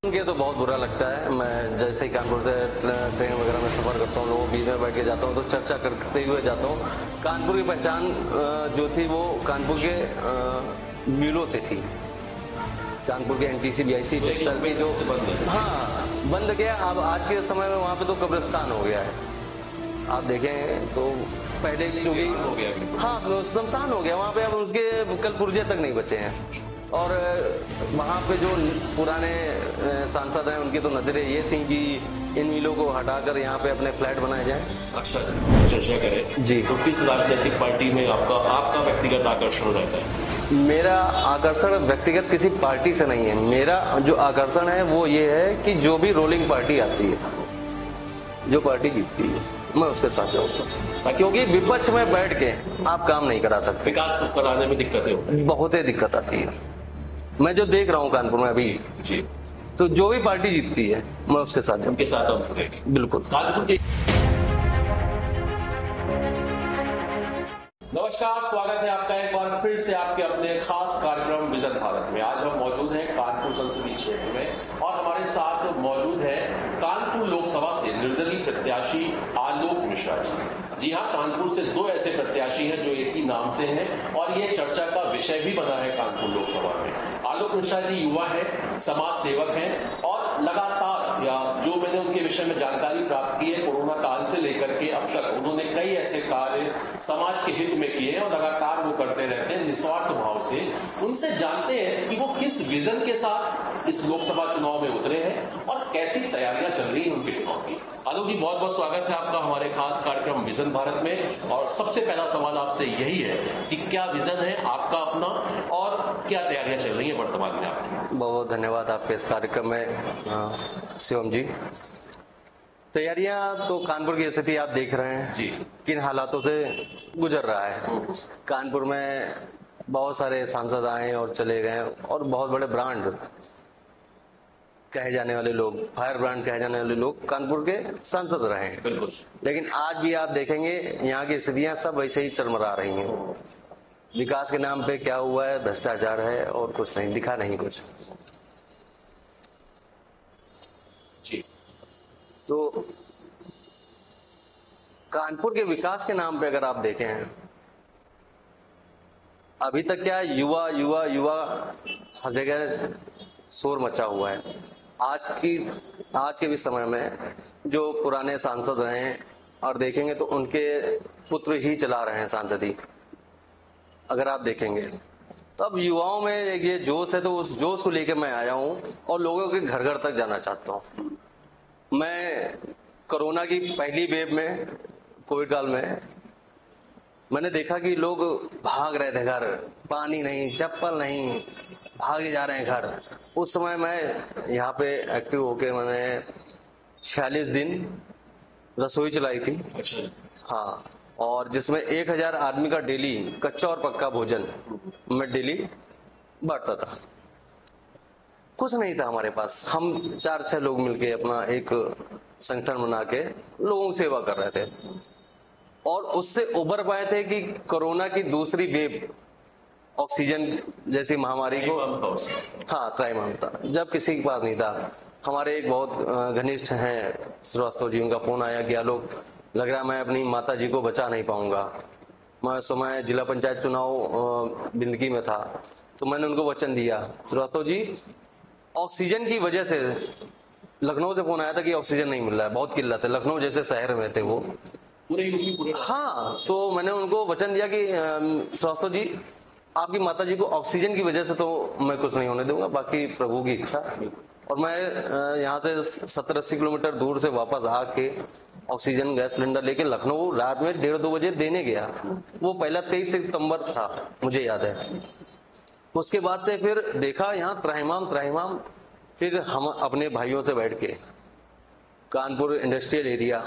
ये तो बहुत बुरा लगता है। मैं जैसे ही कानपुर से ट्रेन वगैरह में सफ़र करता हूँ, लोगों बीच में बैठ के जाता हूँ तो चर्चा करते हुए जाता हूँ। कानपुर की पहचान जो थी वो कानपुर के मिलों से थी। कानपुर के एनटीसी बीआईसी टेक्सटाइल की जो बंद गया। अब आज के समय में वहाँ पे तो कब्रिस्तान हो गया है। आप देखें तो पहले चूंकि शमशान हो गया वहाँ पे, अब उसके कल पुर्जे तक नहीं बचे हैं। और वहाँ पे जो पुराने सांसद हैं उनकी तो नजरें ये थी कि इन मिलों को हटाकर यहाँ पे अपने फ्लैट बनाए जाएं। अच्छा, चर्चा करें जी। तो किस राजनीतिक पार्टी में आपका व्यक्तिगत आकर्षण रहता है? मेरा आकर्षण व्यक्तिगत किसी पार्टी से नहीं है। मेरा जो आकर्षण है वो ये है कि जो भी रोलिंग पार्टी आती है, जो पार्टी जीतती है, मैं उसके साथ जाऊंगा, क्योंकि विपक्ष में बैठ के आप काम नहीं करा सकते। विकास कराने में दिक्कतें होती हैं, बहुत ही दिक्कत आती है। मैं जो देख रहा हूँ कानपुर में अभी जी, तो जो भी पार्टी जीतती है मैं उसके साथ जाऊंगा। उनके साथ हम जुड़ेंगे। बिल्कुल। कानपुर के नमस्कार, स्वागत है आपका एक बार फिर से आपके अपने खास कार्यक्रम विजन भारत में। आज हम मौजूद हैं कानपुर संसदीय क्षेत्र में और हमारे साथ मौजूद है कानपुर लोकसभा से निर्दलीय प्रत्याशी आलोक मिश्रा जी। जी हाँ, कानपुर से दो ऐसे प्रत्याशी हैं जो एक ही नाम से हैं और ये चर्चा का विषय भी बना है कानपुर लोकसभा में। आलोक मिश्रा जी युवा हैं, समाज सेवक हैं और लगातार या जो मैंने उनके विषय में जानकारी प्राप्त की है, कोरोना काल से लेकर के अब तक उन्होंने कई ऐसे कार्य समाज के हित में किए हैं और लगातार वो करते रहते हैं निस्वार्थ भाव से। उनसे जानते हैं कि वो किस विजन के साथ इस लोकसभा चुनाव में उतरे हैं और कैसी तैयारियां चल रही हैं उनके चुनाव की। आलोक जी, बहुत बहुत स्वागत है आपका हमारे खास कार्यक्रम विजन भारत में। और सबसे पहला सवाल आपसे यही है कि क्या विजन है आपका अपना और क्या तैयारियां चल रही है वर्तमान में आपकी? बहुत बहुत धन्यवाद आपके इस कार्यक्रम में शिवम जी। तैयारियां तो कानपुर की स्थिति आप देख रहे हैं जी, किन हालातों से गुजर रहा है। कानपुर में बहुत सारे सांसद आए और चले गए और बहुत बड़े ब्रांड कहे जाने वाले लोग, फायर ब्रांड कहे जाने वाले लोग कानपुर के सांसद रहे हैं। बिल्कुल। लेकिन आज भी आप देखेंगे यहाँ की स्थितियां सब वैसे ही चरमरा रही हैं। विकास के नाम पे क्या हुआ है, भ्रष्टाचार है और कुछ नहीं, दिखा नहीं कुछ। जी, तो कानपुर के विकास के नाम पे अगर आप देखें, अभी तक क्या युवा युवा युवा हर जगह शोर मचा हुआ है। आज के भी समय में जो पुराने सांसद रहे हैं और देखेंगे तो उनके पुत्र ही चला रहे हैं सांसदी। अगर आप देखेंगे तो अब युवाओं में ये जोश है, तो उस जोश को लेकर मैं आया हूं और लोगों के घर घर तक जाना चाहता हूं। मैं कोरोना की पहली वेव में, कोविड काल में, मैंने देखा कि लोग भाग रहे थे घर, पानी नहीं, चप्पल नहीं, भागे जा रहे हैं घर। उस समय मैं यहाँ पे एक्टिव होके मैंने 46 दिन रसोई चलाई थी। अच्छा, हाँ, और जिसमें 1000 आदमी का डेली कच्चा और पक्का भोजन मैं डेली बांटता था। कुछ नहीं था हमारे पास, हम 4-6 लोग मिलके अपना एक संगठन बना के लोगों की सेवा कर रहे थे और उससे उबर पाए थे कि कोरोना की दूसरी वेव, ऑक्सीजन जैसी महामारी को, हाँ ट्राइमाम था, जब किसी के पास नहीं था। हमारे एक बहुत घनिष्ठ हैं श्रीवास्तव जी, उनका फोन आया कि आलोक, लग रहा है मैं अपनी माता जी को बचा नहीं पाऊंगा। मैं उस समय जिला पंचायत चुनाव बिंदगी में था, तो मैंने उनको वचन दिया, श्रीवास्तव जी ऑक्सीजन की वजह से, लखनऊ से फोन आया था कि ऑक्सीजन नहीं मिल रहा है, बहुत किल्लत है, लखनऊ जैसे शहर में थे वो, पूरे हाँ। तो मैंने उनको वचन दिया कि श्रीवास्तव जी आपकी माता जी को ऑक्सीजन की वजह से तो मैं कुछ नहीं होने दूंगा, बाकी प्रभु की इच्छा। और मैं यहाँ से 70-80 किलोमीटर दूर से वापस आके ऑक्सीजन गैस सिलेंडर लेके लखनऊ रात में 1:30-2 बजे देने गया। वो पहला 23 सितंबर था, मुझे याद है। उसके बाद से फिर देखा यहाँ त्राहिमाम। फिर हम अपने भाइयों से बैठ के कानपुर इंडस्ट्रियल एरिया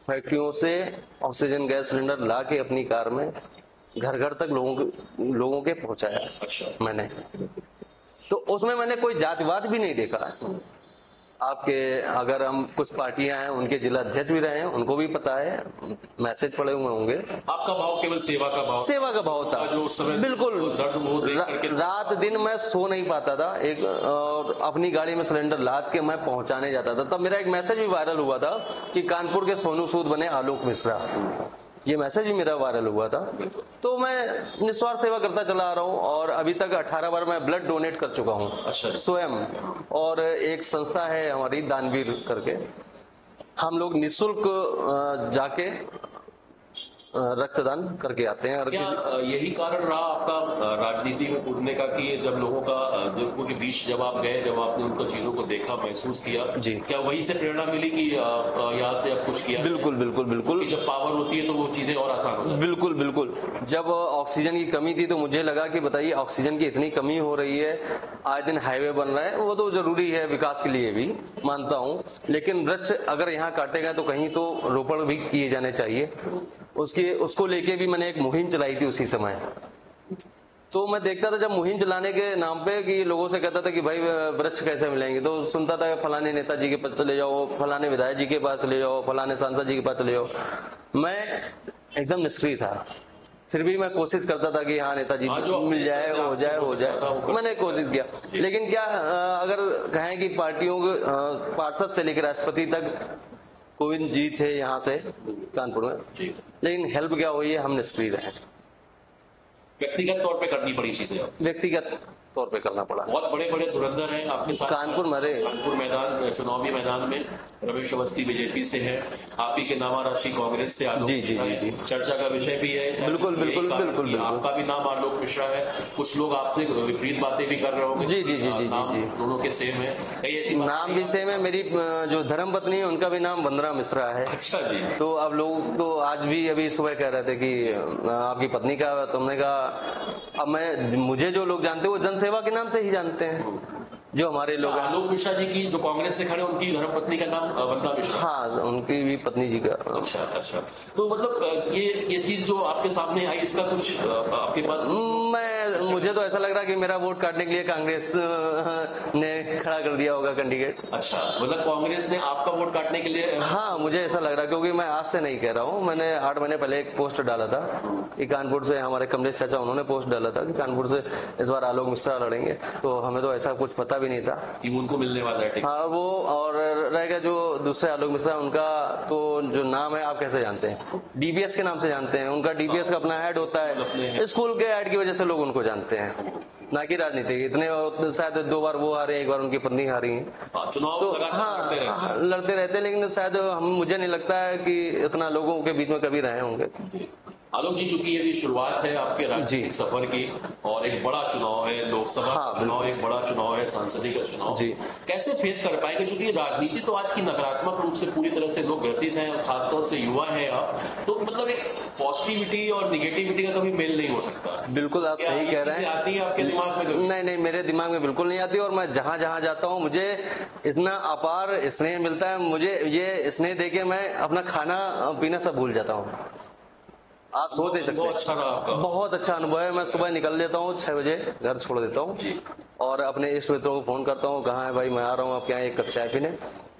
फैक्ट्रियों से ऑक्सीजन गैस सिलेंडर ला के अपनी कार में घर घर तक लोगों के पहुंचाया। अच्छा, मैंने तो उसमें मैंने कोई जातिवाद भी नहीं देखा। आपके अगर हम कुछ पार्टियां हैं उनके जिला अध्यक्ष भी रहे हैं, उनको भी पता है, मैसेज पड़े हुए होंगे। आपका भाव केवल सेवा का भाव, सेवा का भाव था जो उस समय बिल्कुल। दर्द वो देख करके रात दिन मैं सो नहीं पाता था, एक और अपनी गाड़ी में सिलेंडर लाद के मैं पहुंचाने जाता था। तब मेरा एक मैसेज भी वायरल हुआ था कि कानपुर के सोनू सूद बने आलोक मिश्रा, ये मैसेज भी मेरा वायरल हुआ था। तो मैं निस्वार्थ सेवा करता चला आ रहा हूँ और अभी तक 18 बार मैं ब्लड डोनेट कर चुका हूँ अच्छा। स्वयं। और एक संस्था है हमारी दानवीर करके, हम लोग निःशुल्क जाके रक्तदान करके आते हैं। और क्या यही कारण रहा आपका राजनीति में कूदने का कि जब लोगों का लोगों के बीच जब आप गए, जब आपने उनको चीजों को देखा, महसूस किया जी, क्या वही से प्रेरणा मिली कि यहाँ से अब कुछ किया? बिल्कुल बिल्कुल बिल्कुल। जब पावर होती है तो वो चीजें और आसान हो जाती है। बिल्कुल बिल्कुल। जब ऑक्सीजन की कमी थी तो मुझे लगा कि बताइए ऑक्सीजन की इतनी कमी हो रही है, आए दिन हाईवे बन रहा है, वो तो जरूरी है विकास के लिए भी, मानता हूँ, लेकिन वृक्ष अगर यहाँ काटे गए तो कहीं तो रोपण भी किए जाने चाहिए। उसको लेके भी मैंने एक मुहिम चलाई थी उसी समय। तो मैं देखता था जब मुहिम चलाने के नाम पे कि लोगों से कहता था कि भाई वृक्ष कैसे मिलेंगे, तो सुनता था फलाने नेताजी के पास चले जाओ, फलाने विधायक जी के पास चले जाओ, फलाने सांसद जी के पास चले जाओ। मैं एकदम निष्क्रिय था, फिर भी मैं कोशिश करता था कि हाँ नेताजी मिल जाए, हो जाए। मैंने कोशिश किया, लेकिन क्या अगर कहें कि पार्टियों के पार्षद से लेकर राष्ट्रपति तक कोविंद जी थे यहाँ से कानपुर में, लेकिन हेल्प क्या हुई है, हम निष्क्रिय रहे। व्यक्तिगत तौर पे करनी पड़ी चीजें, व्यक्तिगत तौर पे करना पड़ा। बहुत बड़े बड़े धुरंधर हैं आपके साथ कानपुर मरे, कानपुर मैदान, चुनावी मैदान में रमेश अवस्थी बीजेपी से हैं, आप ही के नामा राशि कांग्रेस से आलोक जी जी जी जी, चर्चा का विषय भी है। बिल्कुल बिल्कुल बिल्कुल। आपका भी नाम आलोक मिश्रा है, कुछ लोग आपसे विपरीत बातें भी कर रहे होंगे। जी जी जी जी जी, दोनों के सेम है, कई ऐसी नाम भी सेम है। मेरी जो धर्म पत्नी है उनका भी नाम वंदना मिश्रा है। अच्छा जी। तो अब लोग तो आज भी अभी सुबह कह रहे थे कि आपकी पत्नी का, तुमने कहा, अब मुझे जो लोग जानते हैं वो जनसेवा के नाम से ही जानते हैं, जो हमारे लोग। आलोक मिश्रा जी की जो कांग्रेस से खड़े, उनकी धर्मपत्नी का नाम वंदना मिश्रा। हाँ, उनकी भी पत्नी जी का। अच्छा अच्छा। तो मतलब ये चीज जो आपके सामने आई, इसका कुछ आपके पास? मुझे तो ऐसा लग रहा है कि मेरा वोट काटने के लिए कांग्रेस ने खड़ा कर दिया होगा कैंडिडेट। अच्छा, मतलब कांग्रेस ने आपका वोट काटने के लिए? हाँ, मुझे ऐसा लग रहा है, क्योंकि मैं आज से नहीं कह रहा हूँ, मैंने 8 महीने पहले एक पोस्ट डाला था कि कानपुर से हमारे कमलेश चाचा, उन्होंने पोस्ट डाला था कि कानपुर से इस बार आलोक मिश्रा लड़ेंगे। तो हमें तो ऐसा कुछ पता भी नहीं था कि उनको मिलने वाला है। हाँ, वो और रहेगा जो दूसरे आलोक मिश्रा, उनका तो जो नाम है आप कैसे जानते हैं? डीपीएस के नाम से जानते हैं। उनका डीपीएस का अपना ऐड होता है, स्कूल के ऐड की वजह से लोग उनको जानते हैं, ना कि राजनीति। इतने शायद 2 बार वो हारे, 1 बार उनकी पत्नी हारी है। चुनाव तो हाँ, लड़ते रहते हैं, लेकिन शायद मुझे नहीं लगता है कि इतना लोगों के बीच में कभी रहे होंगे। आलोक जी, चूंकि ये भी शुरुआत है आपके राजनीतिक सफर की, और एक बड़ा चुनाव है, लोकसभा का चुनाव, एक बड़ा चुनाव है, सांसदीय का चुनाव जी, कैसे फेस कर पाएंगे? क्योंकि राजनीति तो आज की नकारात्मक रूप से पूरी तरह से लोग ग्रसित हैं, खासतौर से युवा हैं आप, तो मतलब एक पॉजिटिविटी और निगेटिविटी का कभी मेल नहीं हो सकता। बिल्कुल, आप सही कह रहे हैं। आती है आपके दिमाग में? नहीं, मेरे दिमाग में बिल्कुल नहीं आती, और मैं जहां जहां जाता हूं मुझे इतना अपार स्नेह मिलता है, मुझे ये स्नेह देके मैं अपना खाना पीना सब भूल जाता हूँ। आप सोच नहीं सकते। अच्छा रहा आपका? बहुत अच्छा अनुभव है। मैं सुबह निकल लेता हूँ 6 बजे, घर छोड़ देता हूँ और अपने इष्ट मित्रों को फोन करता हूँ, कहाँ है भाई, मैं आ रहा हूँ आपके यहाँ 1 कप चाय पीने।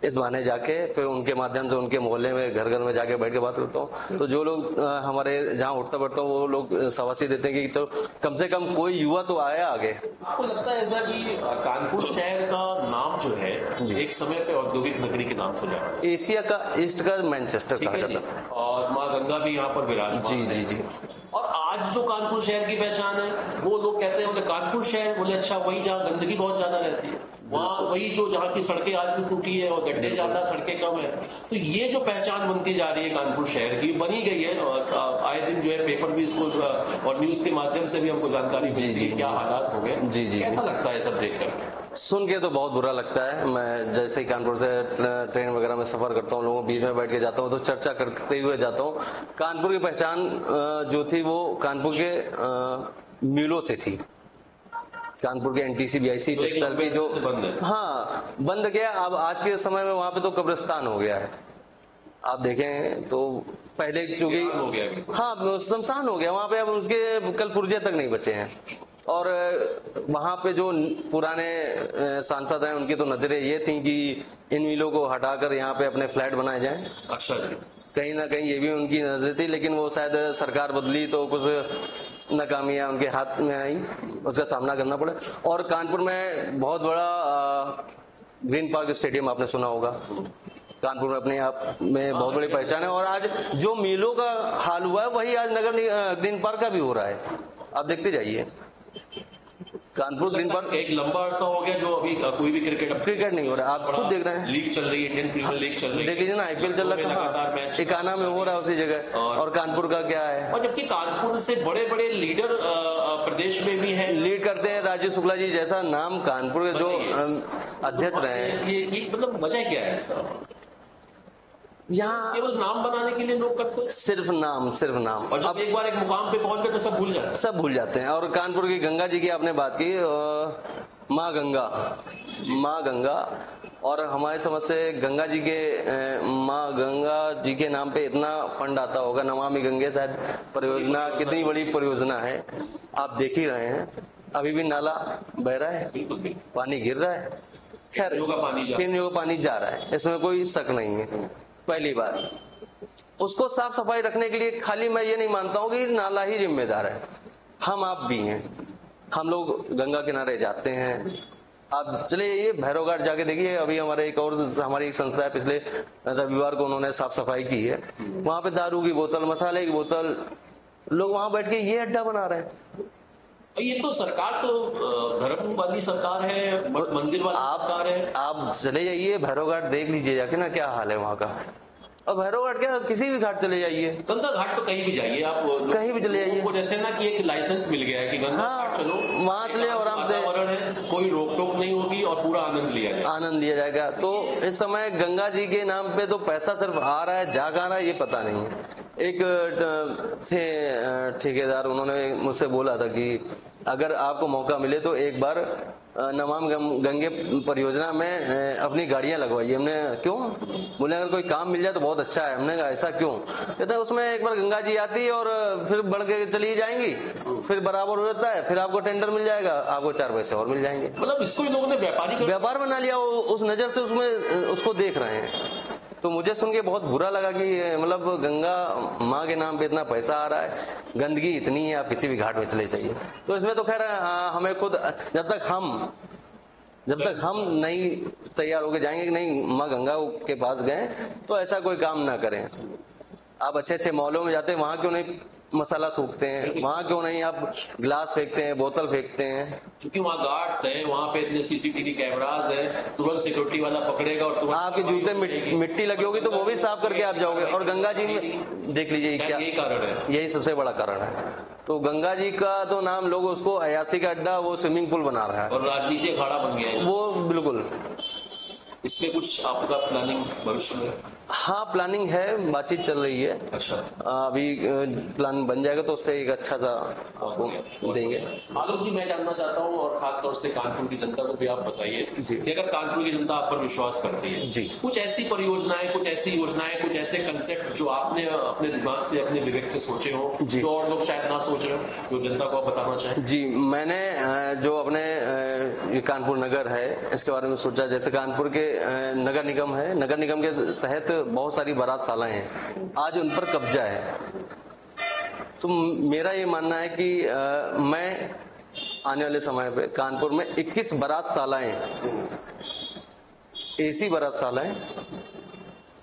इस बहाने जाके फिर उनके माध्यम से उनके मोहल्ले में घर घर में जाके बैठ के बात करता हूँ। तो जो लोग हमारे जहाँ उठता बैठता हूँ वो लोग शाबाशी देते हैं कि चलो कम से कम कोई युवा तो आया आगे। आपको लगता है ऐसा कि कानपुर शहर का नाम जो है एक समय पे औद्योगिक नगरी के नाम से जाना, एशिया का ईस्ट का मैनचेस्टर कहा जाता है, और माँ गंगा भी यहाँ पर विराजमान जी जी जी। और आज जो कानपुर शहर की पहचान है, वो लोग कहते हैं कानपुर शहर, बोले अच्छा वही जहाँ गंदगी बहुत ज्यादा रहती है, वहाँ वही जो जहाँ की सड़कें आज भी टूटी है और गड्ढे ज्यादा, सड़कें कम है। तो ये जो पहचान बनती जा रही है कानपुर शहर की, बनी गई है, और आए दिन जो है पेपर भी इसको और न्यूज के माध्यम से भी हमको जानकारी मिलती है क्या हालात हो गए। जी जी, कैसा लगता है सब देख कर? सुन के तो बहुत बुरा लगता है। मैं जैसे ही कानपुर से ट्रेन वगैरह में सफर करता हूँ, लोगों के बीच में बैठ के जाता हूँ तो चर्चा करते हुए जाता हूँ। कानपुर की पहचान जो थी वो कानपुर के मिलों से थी। कानपुर के एनटीसी बीआईसी टेक्सटाइल की जो हाँ बंद गया, अब आज के समय में वहां पे तो कब्रिस्तान हो गया है। आप देखें तो पहले चूंकि हाँ शमशान हो गया वहां पे, अब उसके कल पुर्जे तक नहीं बचे हैं। और वहां पे जो पुराने सांसद हैं उनकी तो नजरें ये थी कि इन मिलों को हटाकर यहाँ पे अपने फ्लैट बनाए जाएं। अच्छा जी। कहीं ना कहीं ये भी उनकी नजर थी, लेकिन वो शायद सरकार बदली तो कुछ नाकामियां उनके हाथ में आई, उसका सामना करना पड़ा। और कानपुर में बहुत बड़ा ग्रीन पार्क स्टेडियम आपने सुना होगा। कानपुर में अपने आप में बहुत बड़ी पहचान है, और आज जो मिलों का हाल हुआ है वही आज ग्रीन पार्क का भी हो रहा है। आप देखते जाइए, कानपुर ग्रीन पार्क एक लंबा अरसा हो गया जो अभी कोई भी क्रिकेट नहीं हो रहा है। आप खुद देख रहे हैं, लीग चल रही है, इंडियन प्रीमियर लीग चल रही है, देख लीजिए ना, आईपीएल चल रहा लगातार है, मैच इकाना में हो रहा है उसी जगह, और कानपुर का क्या है। और जबकि कानपुर से बड़े बड़े लीडर प्रदेश में भी हैं, लीड करते हैं। राजीव शुक्ला जी जैसा नाम कानपुर के जो अध्यक्ष रहे हैं, ये मतलब वजह क्या है इसका? यहाँ केवल नाम बनाने के लिए लोग करते हैं, सिर्फ नाम। और जब एक बार एक मुकाम पे पहुंच गए तो सब भूल जाते हैं। और कानपुर की गंगा जी की आपने बात की, माँ गंगा, और हमारे समझ से गंगा जी के माँ गंगा जी के नाम पे इतना फंड आता होगा। नमामि गंगे शायद परियोजना कितनी बड़ी परियोजना है, आप देख ही रहे हैं। अभी भी नाला बह रहा है, पानी गिर रहा है, खैर का पानी जा रहा है, इसमें कोई शक नहीं है। पहली बात, उसको साफ सफाई रखने के लिए खाली मैं ये नहीं मानता हूँ कि नाला ही जिम्मेदार है, हम आप भी हैं। हम लोग गंगा किनारे जाते हैं, आप चले ये भैरव घाट जाके देखिए। अभी हमारी एक संस्था है, पिछले रविवार को उन्होंने साफ सफाई की है। वहां पे दारू की बोतल, मसाले की बोतल, लोग वहां बैठ के ये अड्डा बना रहे हैं। ये तो सरकार तो धर्म वाली सरकार है, मंदिर वाली सरकार है। आप चले जाइए भैरव घाट देख लीजिए जाके ना, क्या हाल है वहां का। और भैरव घाट क्या, किसी भी घाट चले जाइए, गंगा घाट तो कहीं भी जाइए आप, कहीं भी चले जाइए। जैसे ना कि एक लाइसेंस मिल गया है कि गंगा घाट चलो, वहां चले आराम से, वातावरण है, कोई रोक टोक नहीं होगी और पूरा आनंद लिया जाएगा। तो इस समय गंगा जी के नाम पे तो पैसा सिर्फ आ रहा है, जा कहाँ रहा है ये पता नहीं है। एक थे ठेकेदार, उन्होंने मुझसे बोला था कि अगर आपको मौका मिले तो एक बार नमामि गंगे परियोजना में अपनी गाड़ियां लगवाइए। हमने क्यों, बोले अगर कोई काम मिल जाए तो बहुत अच्छा है। हमने कहा ऐसा क्यों, कहते हैं उसमें एक बार गंगा जी आती है और फिर बढ़ के चली जाएंगी, फिर बराबर हो जाता है, फिर आपको टेंडर मिल जाएगा, आपको 4 पैसे और मिल जाएंगे। मतलब इसको इन लोगों ने व्यापार बना लिया, उस नजर से उसमें उसको देख रहे हैं। तो मुझे सुन के बहुत बुरा लगा कि मतलब गंगा माँ के नाम पे इतना पैसा आ रहा है, गंदगी इतनी है, आप किसी भी घाट में चले जाइए। तो इसमें तो खैर हमें खुद, जब तक हम नहीं तैयार होके जाएंगे कि नहीं माँ गंगा के पास गए, तो ऐसा कोई काम ना करें। आप अच्छे मॉलों में जाते हैं, वहां क्यों नहीं मसाला थूकते हैं, वहां क्यों नहीं आप गिलास फेंकते हैं, बोतल फेंकते हैं। क्योंकि वहाँ गार्ड्स हैं, वहाँ पे इतने सीसीटीवी कैमरास हैं, तुरंत सिक्योरिटी वाला पकड़ेगा और तुरंत आपके जूते मिट्टी लगी होगी तो वो भी साफ करके आप जाओगे। और गंगा जी में देख लीजिए क्या, यही कारण है, यही सबसे बड़ा कारण है। तो गंगा जी का तो नाम, लोग उसको अयासी का अड्डा, वो स्विमिंग पूल बना रहा है और राजनीति अखाड़ा बन गया है वो, बिल्कुल। इसमें कुछ आपका प्लानिंग भविष्य में? हाँ, प्लानिंग है, बातचीत चल रही है। अच्छा, अभी प्लान बन जाएगा तो उस पर एक अच्छा सा आपको देंगे। आलोक जी, मैं जानना चाहता हूँ और खासतौर से कानपुर की जनता को भी आप बताइए कि अगर कानपुर की जनता आप पर विश्वास करती है जी, कुछ ऐसी परियोजनाएं, कुछ ऐसी योजनाएं, कुछ ऐसे कंसेप्ट जो आपने अपने दिमाग से, अपने विवेक से सोचे हो, जो और लोग शायद ना सोच रहे हो, जो जनता को आप बताना चाहें? जी, मैंने जो अपने कानपुर नगर है इसके बारे में सोचा। जैसे कानपुर के नगर निगम है, नगर निगम के तहत बहुत सारी बारात शालाएं हैं, आज उन पर कब्जा है। तो मेरा ये मानना है कि मैं आने वाले समय पे कानपुर में 21 बारात शालाएं, ऐसी बारात शालाएं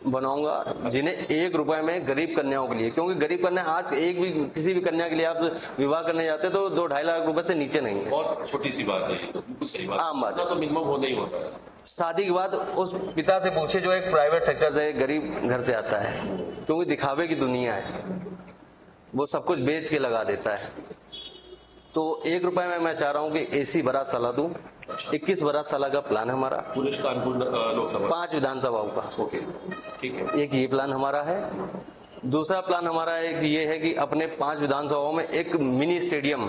बनाऊंगा जिन्हें 1 रुपए में गरीब कन्याओं के लिए, क्योंकि गरीब कन्या आज एक भी, किसी भी कन्या के लिए आप विवाह करने जाते तो 2-2.5 लाख रुपए से नीचे नहीं है। बहुत छोटी सी बात है, बिल्कुल सही बात, आम बात है। तो मिनिमम होना ही होता है। शादी के बाद उस पिता से पूछे जो एक प्राइवेट सेक्टर से, गरीब घर से आता है, क्योंकि दिखावे की दुनिया है, वो सब कुछ बेच के लगा देता है। तो 1 रुपए में मैं चाह रहा हूँ कि ऐसी बारात साला दूं। 21 बारात साला का प्लान है हमारा, पूरे कानपुर लोकसभा 5 विधानसभाओं का। ओके, ठीक है। एक ये प्लान हमारा है। दूसरा प्लान हमारा ये है कि अपने 5 विधानसभाओं में एक मिनी स्टेडियम,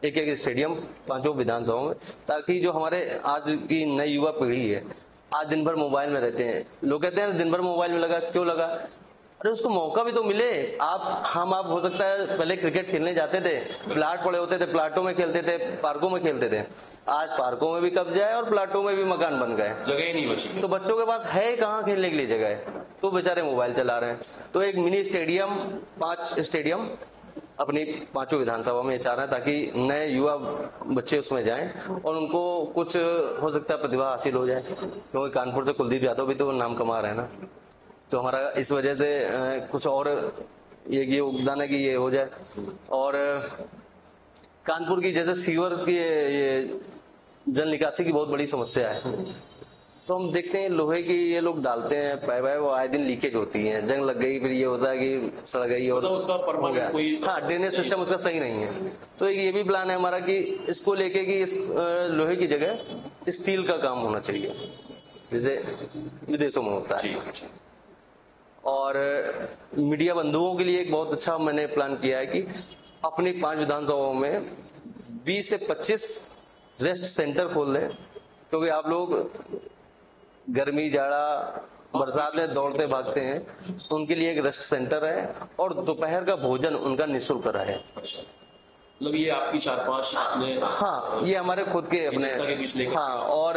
एक स्टेडियम 5 विधानसभाओं में, ताकि जो हमारे आज की नई युवा पीढ़ी है, आज दिन भर मोबाइल में रहते हैं। लोग कहते हैं दिन भर मोबाइल में लगा, क्यों लगा? अरे उसको मौका भी तो मिले। आप हो सकता है पहले क्रिकेट खेलने जाते थे, प्लाट पड़े होते थे, प्लाटों में खेलते थे, पार्कों में खेलते थे। आज पार्कों में भी कब्जा है और प्लाटों में भी मकान बन गए, जगह ही नहीं बची। तो बच्चों के पास है कहाँ खेलने के लिए जगह, तो बेचारे मोबाइल चला रहे हैं। तो एक मिनी स्टेडियम, 5 स्टेडियम अपनी 5 विधानसभा में चाह रहे हैं, ताकि नए युवा बच्चे उसमें जाएं और उनको कुछ हो सकता है प्रतिभा हासिल हो जाए, क्योंकि कानपुर से कुलदीप यादव भी तो नाम कमा रहे हैं ना। तो हमारा इस वजह से कुछ और ये योगदान है कि ये हो जाए। और कानपुर की जैसे सीवर की ये जल निकासी की बहुत बड़ी समस्या है, तो हम देखते हैं लोहे की ये लोग डालते हैं पाइप, वो आए दिन लीकेज होती है, जंग लग गई, फिर ये होता है कि सड़ गई और उसका हो गया। हाँ, ड्रेनेज सिस्टम उसका सही नहीं है। तो ये भी प्लान है हमारा कि इसको लेके कि इस लोहे की जगह स्टील का काम होना चाहिए, जैसे विदेशों में होता है। और मीडिया बंधुओं के लिए एक बहुत अच्छा मैंने प्लान किया है कि अपनी 5 विधानसभाओं में 20 से 25 रेस्ट सेंटर खोल दें, क्योंकि आप लोग गर्मी जाड़ा बरसात में दौड़ते भागते हैं, उनके लिए एक रेस्ट सेंटर है और दोपहर का भोजन उनका निःशुल्क रहे। मतलब ये आपकी 4-5 अपने, हाँ, ये हमारे खुद के अपने, हाँ। और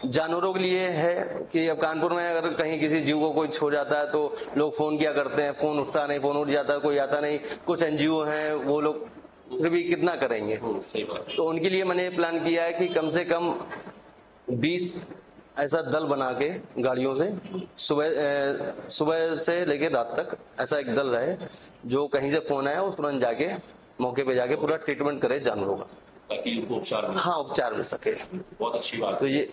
जानवरों के लिए है कि अब कानपुर में अगर कहीं किसी जीव को कोई छो जाता है तो लोग फोन किया करते हैं, फोन उठता नहीं, फोन उठ जाता है कोई आता नहीं। कुछ एनजीओ हैं वो लोग फिर भी कितना करेंगे, सही बात। तो उनके लिए मैंने प्लान किया है कि कम से कम 20 ऐसा दल बना के गाड़ियों से सुबह से लेके रात तक ऐसा एक दल रहे, जो कहीं से फोन आया वो तुरंत जाके मौके पे जाके पूरा ट्रीटमेंट करे जानवरों का, ताकि उनको उपचार मिल सके। हाँ, उपचार मिल सके। बहुत अच्छी बात। तो ये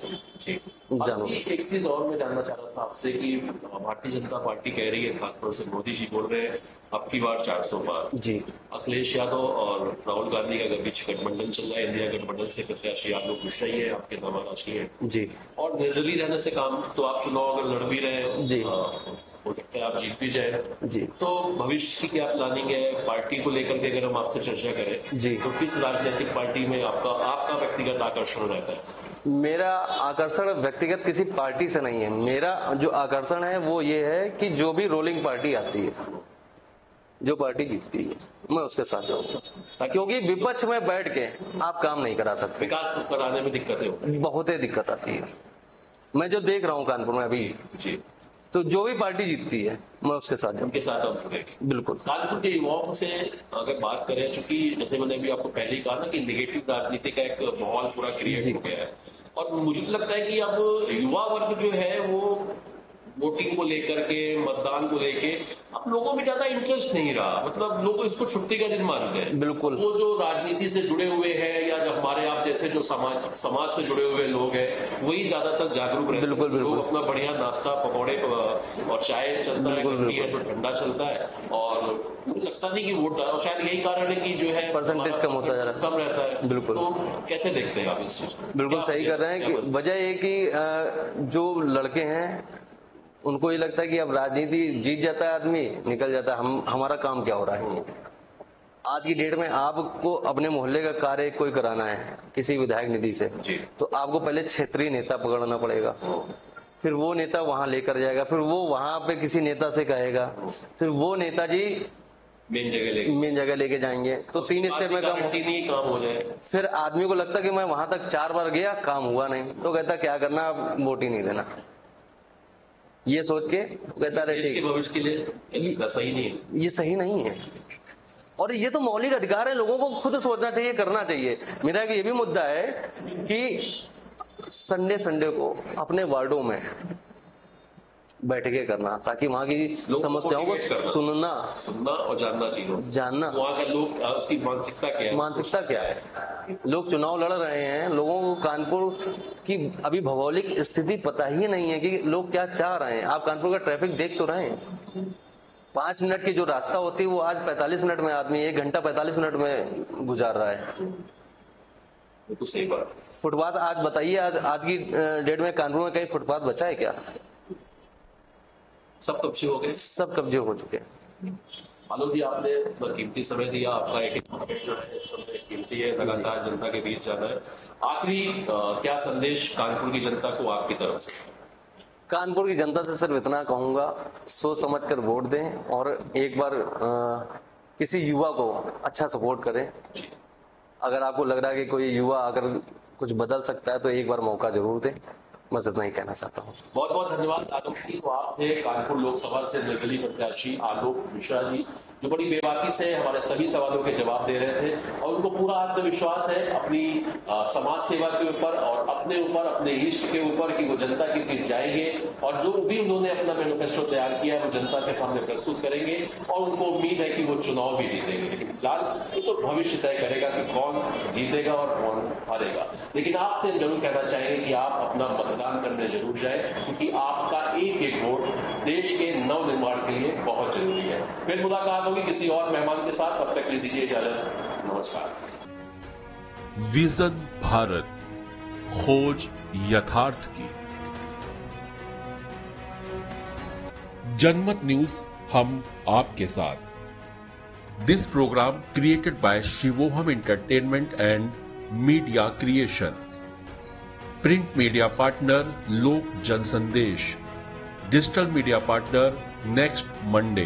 जानवर, एक चीज और मैं जानना चाह रहा था आपसे कि भारतीय जनता पार्टी कह रही है, खासतौर से मोदी जी बोल रहे हैं अब की बार 400 पार जी। अखिलेश यादव और राहुल गांधी का बीच गठबंधन चल रहा है, इंडिया गठबंधन से प्रत्याशी आप लोग खुश रहिए, आपके दामाद अच्छी है जी। और निर्दलीय रहने से काम, तो आप चुनाव अगर लड़ भी रहे हैं जी, हो सकता है आप जीत भी जाए जी। तो भविष्य की क्या प्लानिंग है पार्टी को लेकर के, अगर हम आपसे चर्चा करें जी, तो किस राजनीतिक पार्टी में आपका व्यक्तिगत आकर्षण रहता है? मेरा आकर्षण व्यक्तिगत किसी पार्टी से नहीं है। मेरा जो आकर्षण है वो ये है कि जो भी रोलिंग पार्टी आती है, जो पार्टी जीतती है, मैं उसके साथ जाऊंगा, क्योंकि विपक्ष में बैठ के आप काम नहीं करा सकते। विकास कराने में दिक्कतें होती, बहुत ही दिक्कत आती है। मैं जो देख रहा हूँ कानपुर में अभी जी, तो जो भी पार्टी जीतती है मैं उसके साथ जाऊंगा। उनके साथ हम जुड़ेंगे। बिल्कुल। कानपुर के युवाओं से अगर बात करें, चूंकि जैसे मैंने भी आपको पहले ही कहा ना कि नेगेटिव राजनीति का एक माहौल पूरा क्रिएट हो गया है, और मुझे लगता है कि अब युवा वर्ग जो है वो वोटिंग को लेकर के, मतदान को लेके अब लोगों में ज्यादा इंटरेस्ट नहीं रहा, मतलब लोग इसको छुट्टी का दिन मानते हैं। बिल्कुल। वो जो राजनीति से जुड़े हुए हैं या जो हमारे आप जैसे जो समाज से जुड़े हुए लोग हैं वही ज्यादातर जागरूक रहते हैं। बिल्कुल, बिल्कुल। लोग अपना बढ़िया नाश्ता, पकौड़े और चाय चलता है, गर्मी है तो ठंडा चलता है, और मुझे लगता नहीं कि वोट, और शायद यही कारण है कि जो है परसेंटेज कम होता जा रहा है, कम रहता है। बिल्कुल। तो कैसे देखते हैं आप इस चीज को? बिल्कुल सही कर रहे हैं कि वजह ये कि जो लड़के हैं उनको ये लगता है कि अब राजनीति जीत जाता है आदमी, निकल जाता है, हमारा काम क्या हो रहा है। आज की डेट में आपको अपने मोहल्ले का कार्य कोई कराना है किसी विधायक निधि से, तो आपको पहले क्षेत्रीय नेता पकड़ना पड़ेगा, फिर वो नेता वहां लेकर जाएगा, फिर वो वहां पे किसी नेता से कहेगा, फिर वो नेताजी मेन जगह लेके जाएंगे, तो 3 स्टेप में काम हो जाए। फिर आदमी को लगता कि मैं वहां तक 4 बार गया, काम हुआ नहीं, तो कहता क्या करना, वोट ही नहीं देना, ये सोच के कहता रहे ठीक, भविष्य के लिए सही नहीं है, ये सही नहीं है। और ये तो मौलिक अधिकार है, लोगों को खुद सोचना चाहिए, करना चाहिए। मेरा ये भी मुद्दा है कि संडे को अपने वार्डों में बैठके करना, ताकि वहाँ की समस्याओं को सुनना और जानना चाहिए, जानना वहाँ का लोग उसकी मानसिकता क्या है। लोग चुनाव लड़ रहे हैं, लोगों को कानपुर की अभी भौगोलिक स्थिति पता ही नहीं है कि लोग क्या चाह रहे हैं। आप कानपुर का ट्रैफिक देख तो रहे हैं, 5 मिनट की जो रास्ता होती है वो आज 45 मिनट में आदमी 1 घंटा 45 मिनट में गुजार रहा है। तो सही बात। फुटपाथ आज बताइए, आज की डेट में कानपुर में कहीं फुटपाथ बचा है क्या? सब कब्जे हो गए, सब कब्जे हो चुके हैं। आलोक जी, आपने कीमती समय दिया, आपका एक जो है समय कीमती है, लगातार जनता के बीच जाना है। आखिरी क्या संदेश कानपुर की जनता को आपकी तरफ से? कानपुर की जनता से सिर्फ इतना कहूंगा, सोच समझकर वोट दें और एक बार किसी युवा को अच्छा सपोर्ट करें। अगर आपको लग रहा है कि कोई युवा अगर कुछ बदल सकता है तो एक बार मौका जरूर दें। बस इतना ही कहना चाहता हूँ। बहुत बहुत धन्यवाद आलोक जी। तो आप थे कानपुर लोकसभा से निर्दलीय प्रत्याशी आलोक मिश्रा जी, जो बड़ी बेबाकी से हमारे सभी सवालों के जवाब दे रहे थे और उनको पूरा आत्मविश्वास है अपनी समाज सेवा के ऊपर और अपने ऊपर, अपने इष्ट के ऊपर कि वो जनता के बीच जाएंगे और जो भी उन्होंने अपना मैनिफेस्टो तैयार किया वो जनता के सामने प्रस्तुत करेंगे और उनको उम्मीद है कि वो चुनाव भी जीतेंगे। लेकिन फिलहाल ये तो भविष्य तय करेगा कि कौन जीतेगा और कौन हारेगा। लेकिन आपसे जरूर कहना चाहेंगे कि आप अपना मतदान करने जरूर जाए, क्योंकि आपका एक एक वोट देश के नव निर्माण के लिए बहुत जरूरी है। फिर मुलाकात होगी किसी और मेहमान के साथ, तब तक के लिए दीजिए इजाजत। नमस्कार। विजन भारत, खोज यथार्थ की। जनमत न्यूज, हम आपके साथ। This program created by Shivoham entertainment and media creation. Print media partner Lok Jansandesh. Digital media partner next Monday.